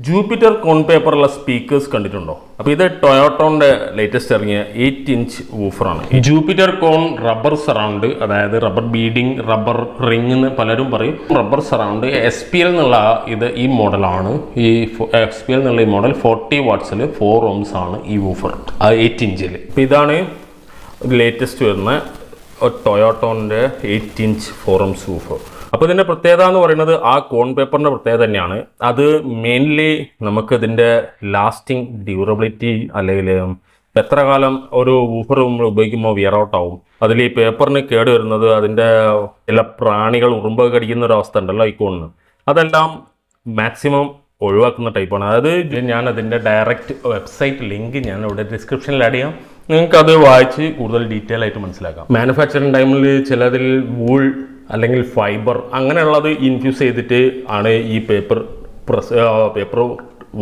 Jupiter കോൺ പേപ്പറുള്ള speakers കണ്ടിട്ടുണ്ടോ? അപ്പോൾ ഇത് ടൊയോട്ടോന്റെ ലേറ്റസ്റ്റ് ഇറങ്ങിയ 8-ഇഞ്ച് വൂഫറാണ്. ജൂപ്പിറ്റർ കോൺ റബ്ബർ സറൗണ്ട്, അതായത് റബ്ബർ ബീഡിങ്, റബ്ബർ റിംഗ് എന്ന് പലരും പറയും. റബ്ബർ സറൗണ്ട് SPL എന്നുള്ള ഈ മോഡലാണ്. ഈ SPL എന്നുള്ള ഈ മോഡൽ 40 വാട്ട്സിൽ 4 ohms ആണ് ഈ വൂഫർ 8 ഇഞ്ചിൽ. അപ്പോൾ ഇതാണ് ലേറ്റസ്റ്റ് വരുന്ന ടൊയോട്ടോന്റെ 8-ഇഞ്ച് 4 ohms വൂഫർ. അപ്പോൾ ഇതിൻ്റെ പ്രത്യേകത എന്ന് പറയുന്നത് ആ കോൺ പേപ്പറിൻ്റെ പ്രത്യേകത തന്നെയാണ്. അത് മെയിൻലി നമുക്ക് ഇതിൻ്റെ ലാസ്റ്റിംഗ് ഡ്യൂറബിലിറ്റി, അല്ലെങ്കിൽ എത്ര കാലം ഒരു വൂഫർ ഉപയോഗിക്കുമ്പോൾ വിയർ ഔട്ട് ആവും. അതിൽ ഈ പേപ്പറിന് കേട് വരുന്നത് അതിൻ്റെ ചില പ്രാണികൾ ഉറുമ്പ് കടിക്കുന്ന ഒരു അവസ്ഥ ഉണ്ടല്ലോ ഈ കോണിന്, അതെല്ലാം മാക്സിമം ഒഴിവാക്കുന്ന ടൈപ്പാണ്. അതായത് ഞാൻ അതിൻ്റെ ഡയറക്റ്റ് വെബ്സൈറ്റ് ലിങ്ക് ഞാൻ ഇവിടെ ഡിസ്ക്രിപ്ഷനിൽ ആഡ് ചെയ്യാം. നിങ്ങൾക്കത് വായിച്ച് കൂടുതൽ ഡീറ്റെയിൽ ആയിട്ട് മനസ്സിലാക്കാം. മാനുഫാക്ചറിങ് ടൈമിൽ ചിലതിൽ വൂൾ അല്ലെങ്കിൽ ഫൈബർ അങ്ങനെയുള്ളത് ഇൻഫ്യൂസ് ചെയ്തിട്ട് ആണ് ഈ പേപ്പർ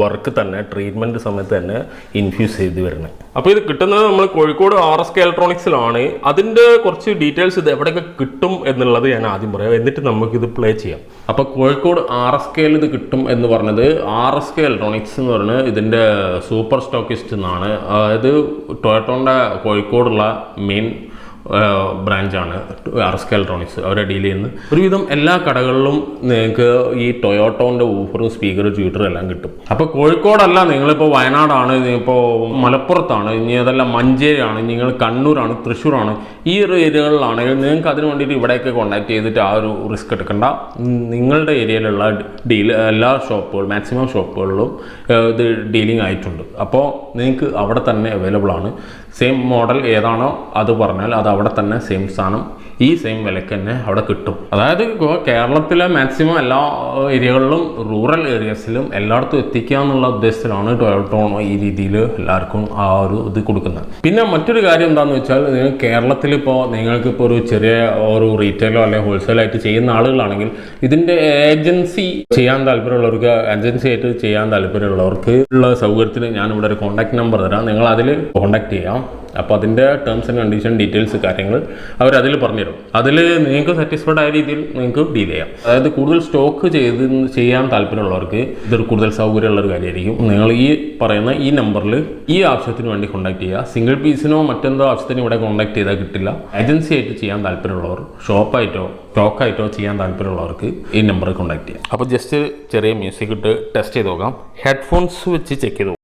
വർക്ക് തന്നെ ട്രീറ്റ്മെൻറ്റ് സമയത്ത് തന്നെ ഇൻഫ്യൂസ് ചെയ്ത് വരുന്നത്. അപ്പോൾ ഇത് കിട്ടുന്നത് നമ്മൾ കോഴിക്കോട് RSK ഇലക്ട്രോണിക്സിലാണ്. അതിൻ്റെ കുറച്ച് ഡീറ്റെയിൽസ് ഇത് എവിടെയൊക്കെ കിട്ടും എന്നുള്ളത് ഞാൻ ആദ്യം പറയാം, എന്നിട്ട് നമുക്കിത് പ്ലേ ചെയ്യാം. അപ്പോൾ കോഴിക്കോട് RSKയിൽ ഇത് കിട്ടും എന്ന് പറഞ്ഞത് RSK ഇലക്ട്രോണിക്സ് എന്ന് പറഞ്ഞത് ഇതിൻ്റെ സൂപ്പർ സ്റ്റോക്കിസ്റ്റ് എന്നാണ്. അതായത് ടൊയോട്ടോൻ്റെ കോഴിക്കോടുള്ള മെയിൻ ബ്രാഞ്ചാണ് RSK ഇലക്ട്രോണിക്സ്. അവരെ ഡീൽ ചെയ്യുന്നത് ഒരുവിധം എല്ലാ കടകളിലും നിങ്ങൾക്ക് ഈ ടൊയോട്ടോൻ്റെ വൂഫറും സ്പീക്കറും ട്യൂട്ടറും എല്ലാം കിട്ടും. അപ്പോൾ കോഴിക്കോടല്ല, നിങ്ങളിപ്പോൾ വയനാടാണ്, ഇപ്പോൾ മലപ്പുറത്താണ്, ഇനി അതല്ല മഞ്ചേരിയാണ്, നിങ്ങൾ കണ്ണൂരാണ്, തൃശ്ശൂരാണ്, ഈ ഒരു ഏരിയകളിലാണെങ്കിൽ നിങ്ങൾക്ക് അതിന് വേണ്ടിയിട്ട് ഇവിടെയൊക്കെ കോൺടാക്ട് ചെയ്തിട്ട് ആ ഒരു റിസ്ക് എടുക്കണ്ട. നിങ്ങളുടെ ഏരിയയിലുള്ള എല്ലാ മാക്സിമം ഷോപ്പുകളിലും ഇത് ഡീലിംഗ് ആയിട്ടുണ്ട്. അപ്പോൾ നിങ്ങൾക്ക് അവിടെ തന്നെ അവൈലബിൾ ആണ്. സെയിം മോഡൽ ഏതാണോ അത് പറഞ്ഞാൽ അത് അവിടെ തന്നെ സെയിം സാധനം ഈ സെയിം വിലയ്ക്ക് തന്നെ അവിടെ കിട്ടും. അതായത് കേരളത്തിലെ മാക്സിമം എല്ലാ ഏരിയകളിലും റൂറൽ ഏരിയസിലും എല്ലായിടത്തും എത്തിക്കുക എന്നുള്ള ഉദ്ദേശത്തിലാണ് ടൊയോട്ടോൺ ഈ രീതിയിൽ എല്ലാവർക്കും ആ ഒരു ഇത് കൊടുക്കുന്നത്. പിന്നെ മറ്റൊരു കാര്യം എന്താണെന്ന് വെച്ചാൽ, നിങ്ങൾ കേരളത്തിൽ നിങ്ങൾക്കിപ്പോൾ ഒരു ചെറിയ ഒരു റീറ്റെയിലോ അല്ലെങ്കിൽ ഹോൾസെയിലായിട്ട് ചെയ്യുന്ന ആളുകളാണെങ്കിൽ ഇതിൻ്റെ ഏജൻസി ചെയ്യാൻ താല്പര്യമുള്ളവർക്ക്, ഏജൻസി ആയിട്ട് ചെയ്യാൻ താല്പര്യമുള്ളവർക്ക് ഉള്ള സൗകര്യത്തിന് ഞാനിവിടെ ഒരു കോൺടാക്ട് നമ്പർ തരാം. നിങ്ങൾ അതിൽ കോൺടാക്ട് ചെയ്യാം. അപ്പോൾ അതിൻ്റെ ടേംസ് ആൻഡ് കണ്ടീഷൻ ഡീറ്റെയിൽസ് കാര്യങ്ങൾ അവരതിൽ പറഞ്ഞുതരും. അതിൽ നിങ്ങൾക്ക് സാറ്റിസ്ഫൈഡ് ആയ രീതിയിൽ നിങ്ങൾക്ക് ഡീൽ ചെയ്യാം. അതായത് കൂടുതൽ സ്റ്റോക്ക് ചെയ്യാൻ താല്പര്യമുള്ളവർക്ക് ഇതൊരു കൂടുതൽ സൗകര്യമുള്ളൊരു കാര്യമായിരിക്കും. നിങ്ങൾ ഈ പറയുന്ന ഈ നമ്പറിൽ ഈ ആവശ്യത്തിന് വേണ്ടി കോൺടാക്ട് ചെയ്യുക. സിംഗിൾ പീസിനോ മറ്റെന്തോ ആവശ്യത്തിന് ഇവിടെ കോൺടാക്ട് ചെയ്താൽ കിട്ടില്ല. ഏജൻസി ആയിട്ട് ചെയ്യാൻ താല്പര്യമുള്ളവർ, ഷോപ്പായിട്ടോ സ്റ്റോക്കായിട്ടോ ചെയ്യാൻ താല്പര്യമുള്ളവർക്ക് ഈ നമ്പറിൽ കോൺടാക്ട് ചെയ്യാം. അപ്പോൾ ജസ്റ്റ് ചെറിയ മ്യൂസിക് ഇട്ട് ടെസ്റ്റ് ചെയ്ത് നോക്കാം. ഹെഡ്ഫോൺസ് വെച്ച് ചെക്ക് ചെയ്ത് നോക്കാം.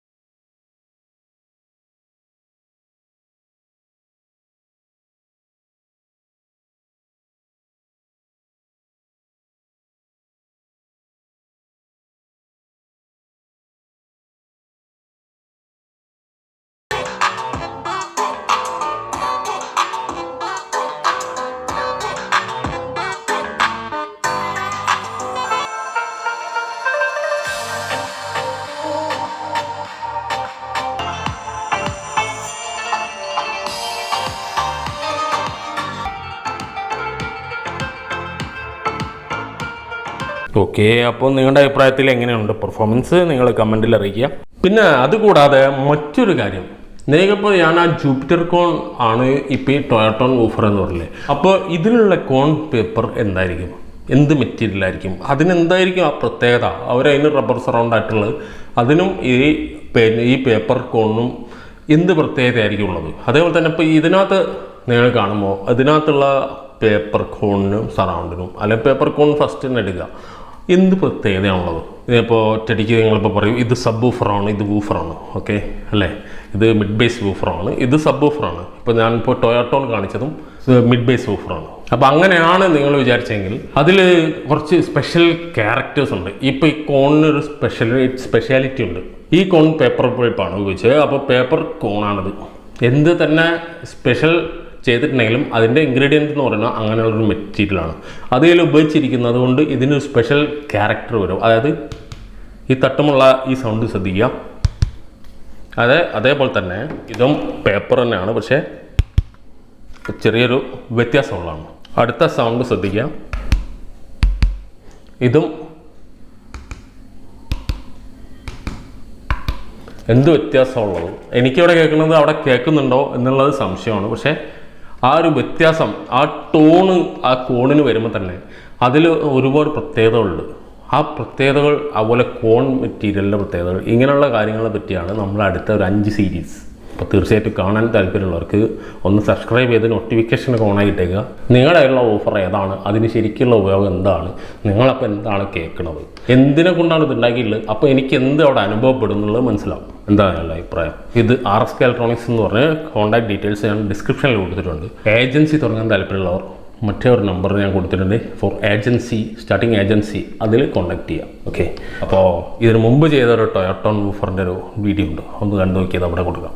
ഓക്കെ, അപ്പോൾ നിങ്ങളുടെ അഭിപ്രായത്തിൽ എങ്ങനെയുണ്ട് പെർഫോമൻസ് നിങ്ങൾ കമൻറ്റിൽ അറിയിക്കുക. പിന്നെ അതുകൂടാതെ മറ്റൊരു കാര്യം, നിങ്ങൾക്കിപ്പോൾ ഞാൻ ആ ജൂപ്പിറ്റർ കോൺ ആണ് ഇപ്പോൾ ഈ ടൊയോട്ടോൺ വൂഫർ എന്ന് പറഞ്ഞില്ലേ, അപ്പോൾ ഇതിലുള്ള കോൺ പേപ്പർ എന്തായിരിക്കും, എന്ത് മെറ്റീരിയലായിരിക്കും, അതിനെന്തായിരിക്കും ആ പ്രത്യേകത? അവരതിന് റബ്ബർ സറൗണ്ട് ആയിട്ടുള്ളത്, അതിനും ഈ പേപ്പർ കോണിനും എന്ത് പ്രത്യേകതയായിരിക്കും ഉള്ളത്? അതേപോലെ തന്നെ ഇപ്പോൾ ഇതിനകത്ത് നിങ്ങൾ കാണുമ്പോൾ അതിനകത്തുള്ള പേപ്പർ കോണിനും സറൗണ്ടിനും, അല്ലെങ്കിൽ പേപ്പർ കോൺ ഫസ്റ്റ് തന്നെ എടുക്കുക, എന്ത് പ്രത്യേകതയാണുള്ളത്? ഇതിപ്പോൾ ഒറ്റടിക്ക് നിങ്ങളിപ്പോൾ പറയും ഇത് സബ് വൂഫറാണ്, ഇത് വൂഫറാണ്, ഓക്കെ അല്ലേ, ഇത് മിഡ് ബേസ് വൂഫറാണ്, ഇത് സബ് വൂഫറാണ്. ഇപ്പോൾ ഞാനിപ്പോൾ ടൊയോട്ടോൺ കാണിച്ചതും മിഡ് ബേസ് വൂഫറാണ്. അപ്പോൾ അങ്ങനെയാണ് നിങ്ങൾ വിചാരിച്ചെങ്കിൽ അതിൽ കുറച്ച് സ്പെഷ്യൽ ക്യാരക്ടേഴ്സ് ഉണ്ട്. ഇപ്പോൾ ഈ കോണിനൊരു സ്പെഷ്യാലിറ്റി ഉണ്ട്. ഈ കോൺ പേപ്പർ പൾപ്പാണ് ഉപയോഗിച്ചത്. അപ്പോൾ പേപ്പർ കോണാണിത്. എന്ത് തന്നെ സ്പെഷ്യൽ ചെയ്തിട്ടുണ്ടെങ്കിലും അതിൻ്റെ ഇൻഗ്രീഡിയൻറ്റ് എന്ന് പറയുന്നത് അങ്ങനെയുള്ളൊരു മെറ്റീരിയലാണ്. അതിൽ ഉപയോഗിച്ചിരിക്കുന്നത് കൊണ്ട് ഇതിനൊരു സ്പെഷ്യൽ ക്യാരക്ടർ വരും. അതായത് ഈ തട്ടുമുള്ള ഈ സൗണ്ട് ശ്രദ്ധിക്കുക. അതേപോലെ തന്നെ ഇതും പേപ്പർ തന്നെയാണ്, പക്ഷേ ചെറിയൊരു വ്യത്യാസമുള്ളതാണ്. അടുത്ത സൗണ്ട് ശ്രദ്ധിക്കുക. ഇതും എന്ത് വ്യത്യാസമുള്ളത്? എനിക്കിവിടെ കേൾക്കുന്നത് അവിടെ കേൾക്കുന്നുണ്ടോ എന്നുള്ളത് സംശയമാണ്. പക്ഷേ ആ ഒരു വ്യത്യാസം, ആ ടോണ് ആ കോണിന് വരുമ്പോൾ തന്നെ അതിൽ ഒരുപാട് പ്രത്യേകതകളുണ്ട്. ആ പ്രത്യേകതകൾ, അതുപോലെ കോൺ മെറ്റീരിയലിൻ്റെ പ്രത്യേകതകൾ, ഇങ്ങനെയുള്ള കാര്യങ്ങളെ പറ്റിയാണ് നമ്മൾ അടുത്ത ഒരു 5 സീരീസ്. അപ്പോൾ തീർച്ചയായിട്ടും കാണാൻ താല്പര്യമുള്ളവർക്ക് ഒന്ന് സബ്സ്ക്രൈബ് ചെയ്ത് നോട്ടിഫിക്കേഷനൊക്കെ ഓണായിട്ടേക്കുക. നിങ്ങളുടെ കയ്യിലുള്ള ഓഫർ ഏതാണ്, അതിന് ശരിക്കുള്ള ഉപയോഗം എന്താണ്, നിങ്ങളപ്പോൾ എന്താണ് കേൾക്കുന്നത്, എന്തിനെ കൊണ്ടാണ് ഇത് ഉണ്ടാക്കിയിട്ടുള്ളത്, അപ്പോൾ എനിക്ക് എന്ത് അവിടെ അനുഭവപ്പെടുന്നുള്ളത് മനസ്സിലാവും. എന്താണ് എൻ്റെ അഭിപ്രായം? ഇത് RSK ഇലക്ട്രോണിക്സ് എന്ന് പറഞ്ഞ കോൺടാക്ട് ഡീറ്റെയിൽസ് ഞാൻ ഡിസ്ക്രിപ്ഷനിൽ കൊടുത്തിട്ടുണ്ട്. ഏജൻസി തുടങ്ങാൻ താല്പര്യമുള്ളവർ മറ്റേ ഒരു നമ്പർ ഞാൻ കൊടുത്തിട്ടുണ്ട് ഫോർ ഏജൻസി, സ്റ്റാർട്ടിങ് ഏജൻസി, അതിൽ കോൺടാക്ട് ചെയ്യാം. ഓക്കെ, അപ്പോൾ ഇതിന് മുമ്പ് ചെയ്ത ഒരു ടൊയോട്ടോൺ വൂഫറിൻ്റെ ഒരു വീഡിയോ ഉണ്ട്, ഒന്ന് കണ്ടു നോക്കിയത് അവിടെ കൊടുക്കാം.